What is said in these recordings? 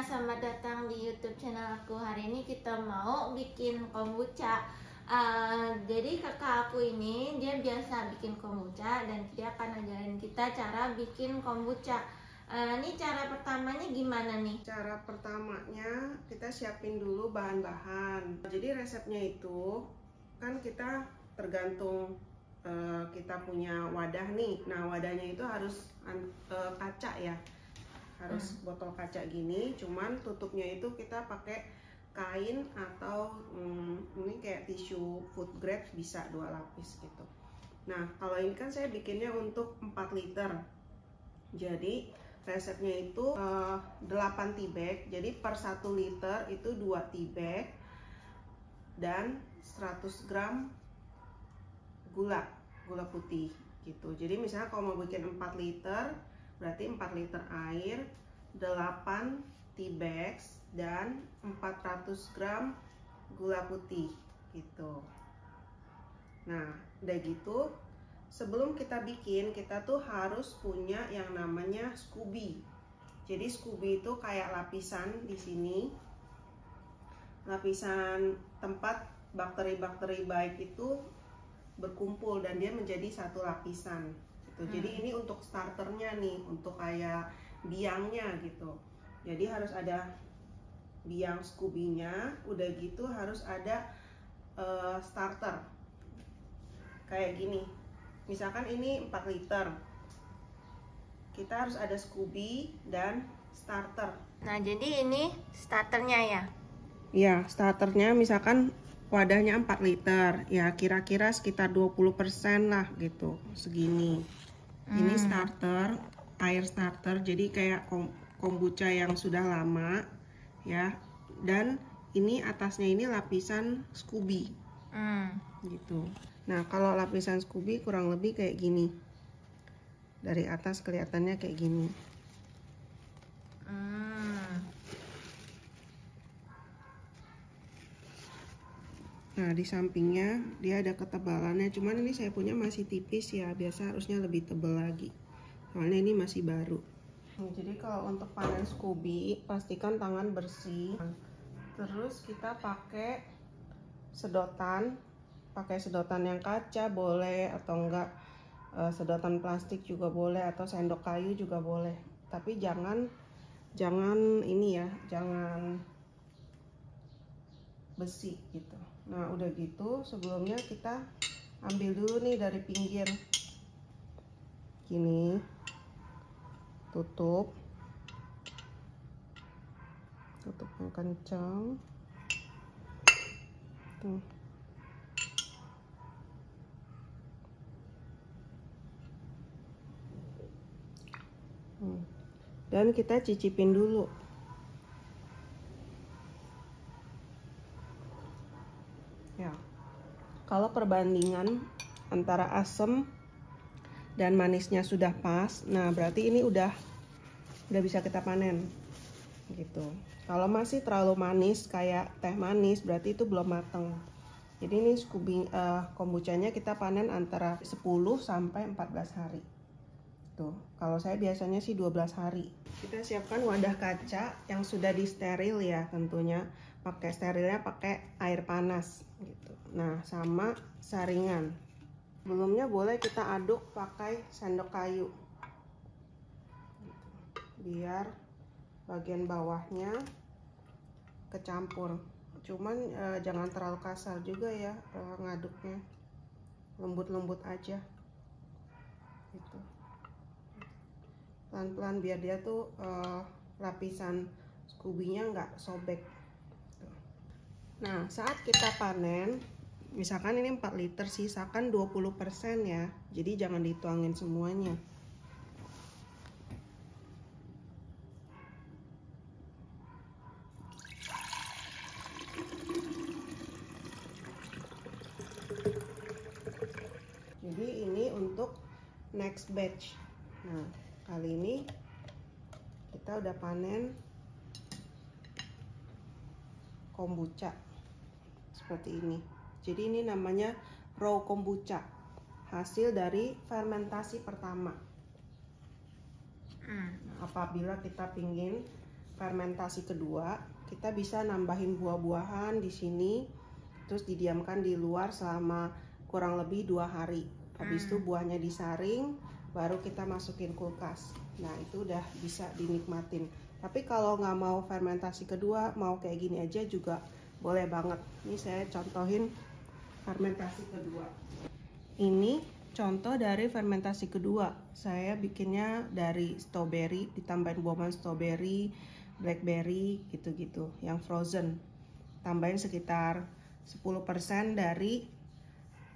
selamat datang di YouTube channel aku. Hari ini kita mau bikin kombucha. Jadi kakak aku ini dia biasa bikin kombucha dan dia akan ajarin kita cara bikin kombucha. Ini cara pertamanya gimana nih? Cara pertamanya kita siapin dulu bahan-bahan. Jadi resepnya itu kan kita tergantung kita punya wadah nih. Nah wadahnya itu harus kaca ya. Harus botol kaca gini, cuman tutupnya itu kita pakai kain atau ini kayak tisu food grade, bisa 2 lapis gitu. Nah kalau ini kan saya bikinnya untuk 4 liter, jadi resepnya itu 8 tea bag, jadi per 1 liter itu 2 tea bag dan 100 gram gula putih gitu. Jadi misalnya kalau mau bikin 4 liter berarti 4 liter air, 8 tea bags dan 400 gram gula putih gitu. Nah udah gitu, sebelum kita bikin kita tuh harus punya yang namanya SCOBY. Jadi SCOBY itu kayak lapisan di sini, lapisan tempat bakteri-bakteri baik itu berkumpul dan dia menjadi satu lapisan gitu. Jadi ini untuk starternya nih, untuk kayak biangnya gitu. Jadi harus ada biang SCOBY-nya, udah gitu harus ada starter kayak gini. Misalkan ini 4 liter, kita harus ada SCOBY dan starter. Nah jadi ini starternya ya? Ya starternya misalkan wadahnya 4 liter, ya kira-kira sekitar 20% lah gitu, segini. Ini starter, air starter, jadi kayak kombucha yang sudah lama ya. Dan ini atasnya ini lapisan SCOBY gitu. Nah kalau lapisan SCOBY kurang lebih kayak gini, dari atas kelihatannya kayak gini. Nah di sampingnya dia ada ketebalannya, cuman ini saya punya masih tipis ya, biasa harusnya lebih tebal lagi, soalnya ini masih baru. Jadi kalau untuk panen SCOBY pastikan tangan bersih. Terus kita pakai sedotan, yang kaca boleh atau enggak, sedotan plastik juga boleh, atau sendok kayu juga boleh, tapi jangan ini ya, jangan besi gitu. Nah udah gitu sebelumnya kita ambil dulu nih dari pinggir gini, tutup yang kencang tuh. Dan kita cicipin dulu. Ya, kalau perbandingan antara asam dan manisnya sudah pas, nah berarti ini udah bisa kita panen gitu. Kalau masih terlalu manis kayak teh manis, berarti itu belum mateng. Jadi ini kombuchanya kita panen antara 10 sampai 14 hari. Tuh, kalau saya biasanya sih 12 hari. Kita siapkan wadah kaca yang sudah disteril ya, tentunya pakai sterilnya pakai air panas gitu. Nah, sama saringan. Sebelumnya boleh kita aduk pakai sendok kayu gitu, biar bagian bawahnya kecampur. Cuman jangan terlalu kasar juga ya ngaduknya, lembut-lembut aja gitu. Pelan-pelan biar dia tuh lapisan SCOBY-nya nggak sobek. Nah saat kita panen, misalkan ini 4 liter, sisakan 20% ya, jadi jangan dituangin semuanya. Jadi ini untuk next batch. Nah kali ini kita udah panen kombucha seperti ini. Jadi ini namanya raw kombucha, hasil dari fermentasi pertama. Apabila kita pingin fermentasi kedua, kita bisa nambahin buah-buahan di sini, terus didiamkan di luar selama kurang lebih 2 hari. Habis itu buahnya disaring, baru kita masukin kulkas. Nah itu udah bisa dinikmatin. Tapi kalau nggak mau fermentasi kedua, mau kayak gini aja juga boleh banget. Ini saya contohin fermentasi kedua. Ini contoh dari fermentasi kedua. Saya bikinnya dari strawberry, ditambahin buah strawberry, blackberry gitu-gitu, yang frozen. Tambahin sekitar 10% dari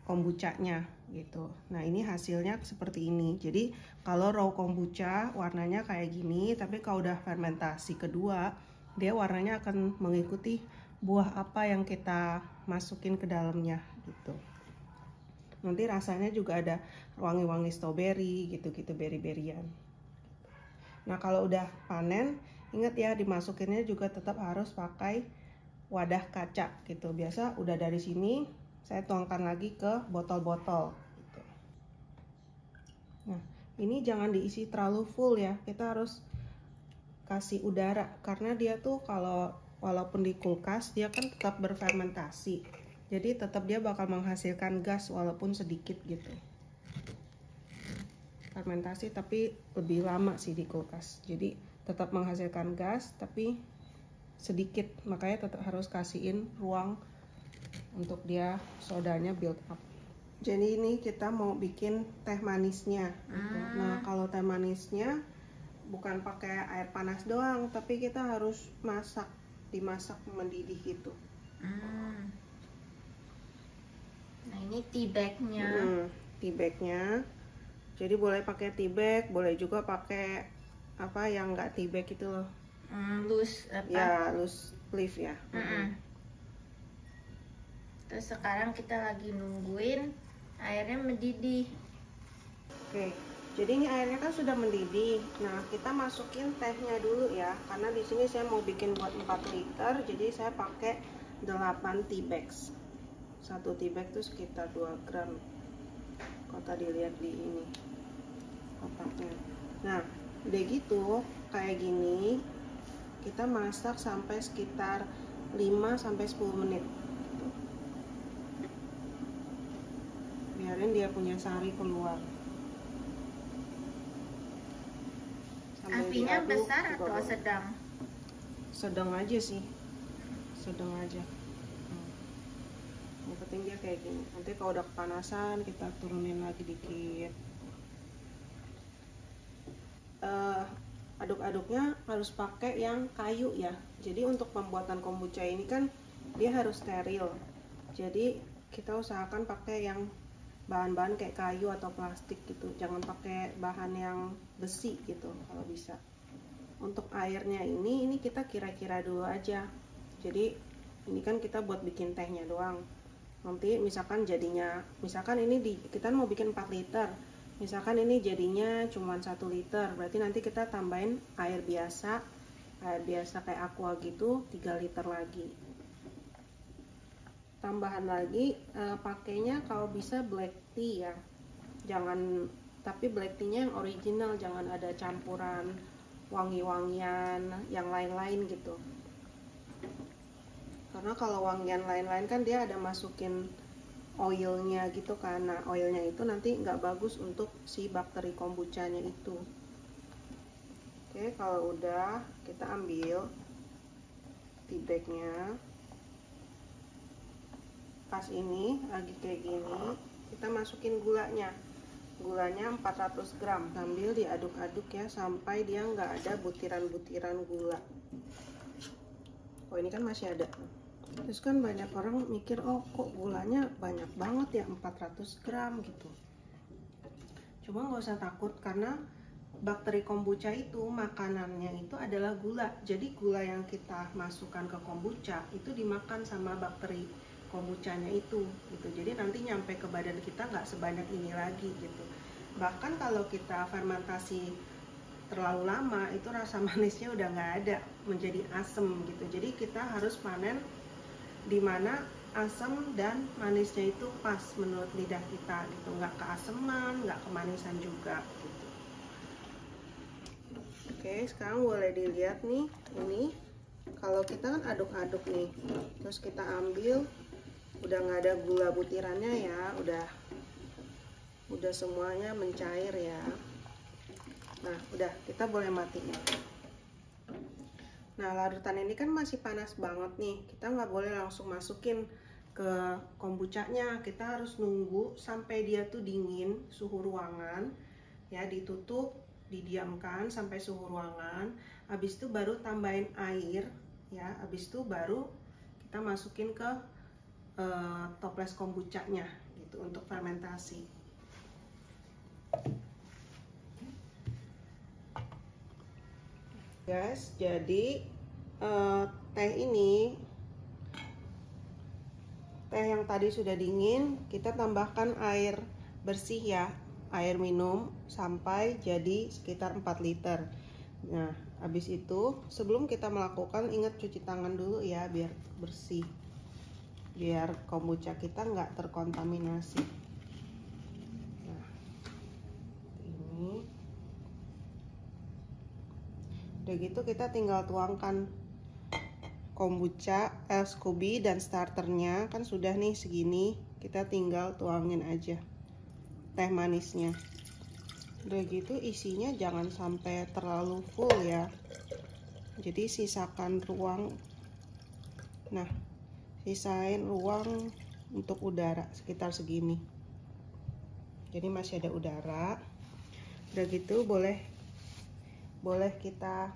kombuchanya gitu. Nah ini hasilnya seperti ini. Jadi kalau raw kombucha warnanya kayak gini, tapi kalau udah fermentasi kedua, dia warnanya akan mengikuti buah apa yang kita masukin ke dalamnya gitu. Nanti rasanya juga ada wangi-wangi strawberry gitu-gitu, berry-berryan. Nah kalau udah panen, ingat ya dimasukinnya juga tetap harus pakai wadah kaca gitu. Biasa udah dari sini saya tuangkan lagi ke botol-botol gitu. Nah ini jangan diisi terlalu full ya, kita harus kasih udara karena dia tuh kalau walaupun di kulkas dia kan tetap berfermentasi, jadi tetap dia bakal menghasilkan gas walaupun sedikit gitu. Fermentasi tapi lebih lama sih di kulkas, jadi tetap menghasilkan gas tapi sedikit, makanya tetap harus kasihin ruang untuk dia sodanya build up. Jadi ini kita mau bikin teh manisnya gitu. Nah kalau teh manisnya bukan pakai air panas doang, tapi kita harus dimasak mendidih gitu. Nah ini tea bagnya. Tea bagnya. Jadi boleh pakai tea bag, boleh juga pakai apa yang nggak tea bag itu loh. Loose apa? Ya loose leaf ya. Terus sekarang kita lagi nungguin airnya mendidih. Oke, jadi ini airnya kan sudah mendidih. Nah kita masukin tehnya dulu ya, karena di sini saya mau bikin buat 4 liter, jadi saya pakai 8 tea bags. 1 tea bag itu sekitar 2 gram. Kalau tadi lihat di ini kotaknya. Nah udah gitu kayak gini, kita masak sampai sekitar 5-10 menit. Biarin dia punya sari keluar. Sambil apinya diaduk, besar atau sedang? Sedang aja sih, sedang aja. Yang penting dia kayak gini. Nanti kalau udah kepanasan kita turunin lagi dikit. Aduk-aduknya harus pakai yang kayu ya. Jadi untuk pembuatan kombucha ini kan dia harus steril. Jadi kita usahakan pakai yang bahan-bahan kayak kayu atau plastik gitu, jangan pakai bahan yang besi gitu kalau bisa. Untuk airnya ini kita kira-kira dulu aja. Jadi ini kan kita buat bikin tehnya doang. Nanti misalkan jadinya, misalkan ini kita mau bikin 4 liter, misalkan ini jadinya cuma 1 liter, berarti nanti kita tambahin air biasa kayak aqua gitu 3 liter lagi. Tambahan lagi pakainya kalau bisa black tea ya, tapi black tea-nya yang original, jangan ada campuran wangi-wangian yang lain-lain gitu. Karena kalau wangian lain-lain kan dia ada masukin oilnya gitu kan. Nah oilnya itu nanti nggak bagus untuk si bakteri kombuchanya itu. Oke, kalau udah kita ambil tea bagnya. Pas ini lagi kayak gini, kita masukin gulanya 400 gram, sambil diaduk-aduk ya sampai dia nggak ada butiran-butiran gula. Oh ini kan masih ada. Terus kan banyak orang mikir, oh kok gulanya banyak banget ya, 400 gram gitu. Cuma nggak usah takut, karena bakteri kombucha itu makanannya itu adalah gula. Jadi gula yang kita masukkan ke kombucha itu dimakan sama bakteri kombuchanya itu gitu. Jadi nanti nyampe ke badan kita nggak sebanyak ini lagi gitu. Bahkan kalau kita fermentasi terlalu lama, itu rasa manisnya udah nggak ada, menjadi asam gitu. Jadi kita harus panen dimana asam dan manisnya itu pas menurut lidah kita gitu, nggak keaseman, nggak kemanisan juga gitu. Oke, sekarang boleh dilihat nih, ini kalau kita kan aduk-aduk nih, terus kita ambil, udah nggak ada gula butirannya ya, udah semuanya mencair ya. Nah, udah, kita boleh matiin. Nah, larutan ini kan masih panas banget nih, kita nggak boleh langsung masukin ke kombuchanya, kita harus nunggu sampai dia tuh dingin, suhu ruangan ya, ditutup, didiamkan sampai suhu ruangan. Habis itu baru tambahin air ya, habis itu baru kita masukin ke toples kombuchanya gitu untuk fermentasi. Guys, jadi teh yang tadi sudah dingin, kita tambahkan air bersih ya, air minum sampai jadi sekitar 4 liter. Nah, habis itu sebelum kita melakukan, ingat cuci tangan dulu ya biar bersih, biar kombucha kita nggak terkontaminasi. Nah, ini udah gitu kita tinggal tuangkan kombucha, SCOBY dan starternya, kan sudah nih segini, kita tinggal tuangin aja teh manisnya. Udah gitu isinya jangan sampai terlalu full ya, jadi sisakan ruang, nah sisain ruang untuk udara sekitar segini, jadi masih ada udara. Udah gitu boleh kita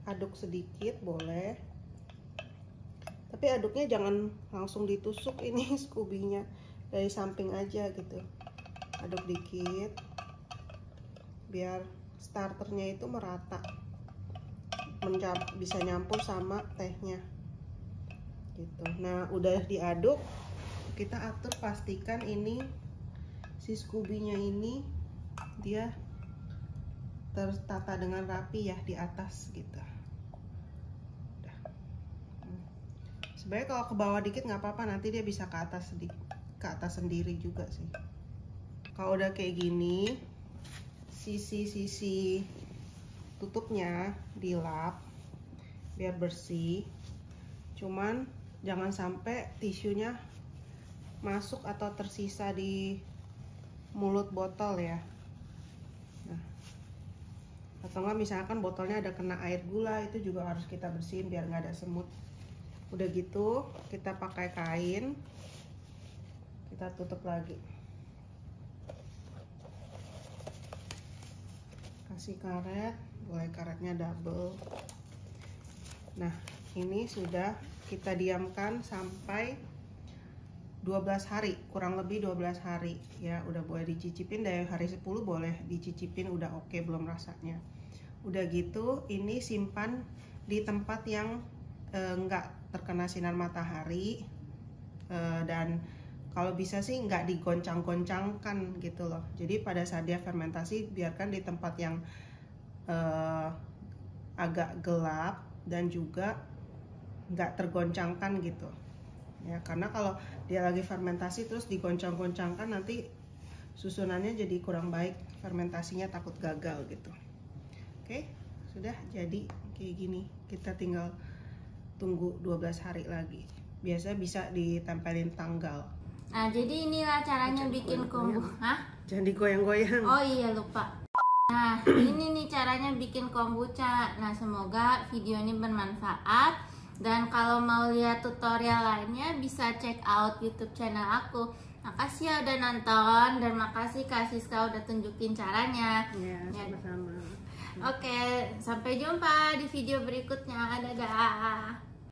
aduk sedikit, boleh, tapi aduknya jangan langsung ditusuk ini SCOBY-nya, dari samping aja gitu, aduk dikit biar starternya itu merata, bisa nyampur sama tehnya gitu. Nah, udah diaduk, kita atur, pastikan ini si SCOBY-nya ini dia tertata dengan rapi ya di atas gitu. Udah. Sebenarnya kalau ke bawah dikit nggak apa-apa, nanti dia bisa ke atas sendiri juga sih. Kalau udah kayak gini, sisi tutupnya dilap biar bersih, cuman jangan sampai tisunya masuk atau tersisa di mulut botol ya. Nah, atau enggak misalkan botolnya ada kena air gula, itu juga harus kita bersihin biar nggak ada semut. Udah gitu kita pakai kain, kita tutup lagi, kasih karet, boleh karetnya double. Nah, ini sudah kita diamkan sampai 12 hari, kurang lebih 12 hari ya. Udah boleh dicicipin, dari hari 10 boleh dicicipin, udah oke belum rasanya. Udah gitu ini simpan di tempat yang enggak terkena sinar matahari, dan kalau bisa sih nggak digoncang-goncangkan gitu loh. Jadi pada saat dia fermentasi, biarkan di tempat yang agak gelap dan juga nggak tergoncangkan gitu ya, karena kalau dia lagi fermentasi terus digoncang-goncangkan, nanti susunannya jadi kurang baik, fermentasinya takut gagal gitu. Oke, sudah jadi kayak gini, kita tinggal tunggu 12 hari lagi. Biasa bisa ditempelin tanggal. Nah, jadi inilah caranya bikin kombucha. Jangan digoyang-goyang. Oh iya, lupa. Nah, ini nih caranya bikin kombucha. Nah, semoga video ini bermanfaat. Dan kalau mau lihat tutorial lainnya, bisa check out YouTube channel aku. Makasih ya udah nonton, dan makasih Kak Siska udah tunjukin caranya. Ya, sama-sama. Oke, sampai jumpa di video berikutnya. Dadah.